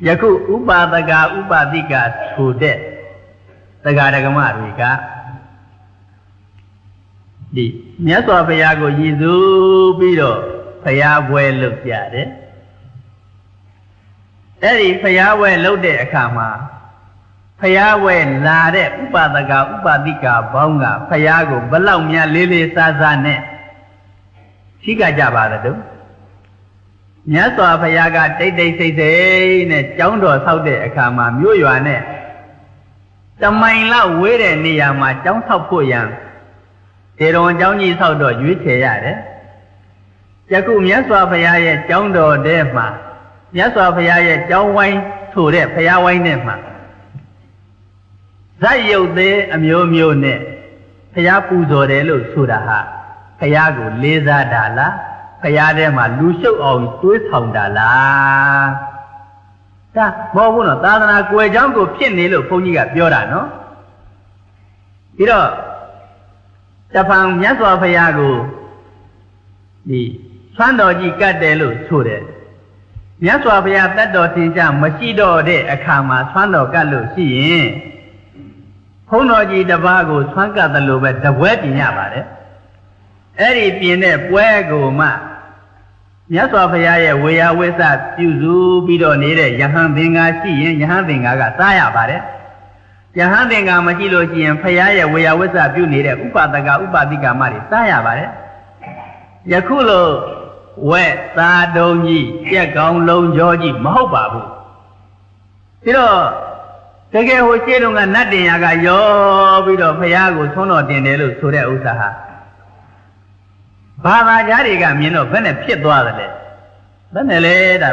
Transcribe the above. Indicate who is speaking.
Speaker 1: ယခုဥပါဒကဥပါတိကဆိုတဲ့တရားဓမ္မတွေကဒီမြတ်စွာဘုရားကိုရည်စူးပြီးတော့ဘုရားပွဲလုပ်ကြတယ်အဲ့ဒီဘုရားပွဲလုပ်တဲ့အခါမှာဘုရားပွဲလာတဲ့ဥပါဒကဥပါတိကဘောင်းကဘုရားကိုဘလောက်များလေးလေးစားစားနဲ့ရှိကြကြပါတော့မြတ်စွာဘုရားကတိတ်တိတ်ဆိတ်ဆိတ်နဲ့ကျောင်းတော်ဆောက်တဲ့အခါမှာမြို့ရွာနဲ့တမိုင်လောက်ဝေးတဲ့နေရာမှာကျောင်းဆောက်ဖို့ရန်တေတော်ကျောင်းကြီးဆောက်တော့ရွေးချယ်ရတယ်ယခုမြတ်စွာဘုရားရဲ့ကျောင်းတော်ထဲမှာမြတ်စွာဘုရားရဲ့ကျောင်းဝိုင်းဆိုတဲ့ဘုရားဝိုင်းထဲမှာဇတ်ရုပ်သေးအမျိုးမျိုးနဲ့ဘုရားပူဇော်တယ်လို့ဆိုတာဟာဘုရားကိုလေးစားတာလားဘုရားထဲမှာလူရှုပ်အောင်တွေးဆောင်တာလားဒါမဟုတ်ဘူးနော်သာသနာကွယ်ကြောင်းကိုဖြစ်နေလို့ဘုန်းကြီးကပြောတာနော်ပြီးတော့တဖန်မြတ်စွာဘုရားကိုဒီဆွမ်းတော်ကြီးကတ်တယ်လို့ဆိုတယ်မြတ်စွာဘုရားတတ်တော်သင်္ချာမရှိတော့တဲ့အခါမှာဆွမ်းတော်ကတ်လို့ရှိရင်ဘုန်းတော်ကြီးတစ်ပါးကိုဆွမ်းကတ်တယ်လို့ပဲတပွဲပြင်ရပါတယ်အဲ့ဒီပြင်တဲ့ပွဲကိုမှမြတ်စွာဘုရားရဲ့ဝေယဝိသပြုစုပြီးတော့နေတဲ့ယဟန်သင်္ကာရှိရင်ယဟန်သင်္ကာကစားရပါတယ်ယဟန်သင်္ကာမရှိလို့ရှိရင်ဘုရားရဲ့ဝေယဝိသပြုနေတဲ့ဥပါဒကဥပါတိကမတွေစားရပါတယ်ယခုလိုဝက်သားတုံးကြီးကြက်ကောင်းလုံးကြောကြီးမဟုတ်ပါဘူးပြီးတော့တကယ်ဟိုရှင်းတော့ကနတ်တင်ရကရောပြီးတော့ဘုရားကိုသွန်းတော်တင်တယ်လို့ဆိုတဲ့ဥစ္စာဟာဘာသာကြားတွေကမြင်တော့ဘယ်နဲ့ဖြစ်သွားသလဲဘယ်နဲ့လဲဒါ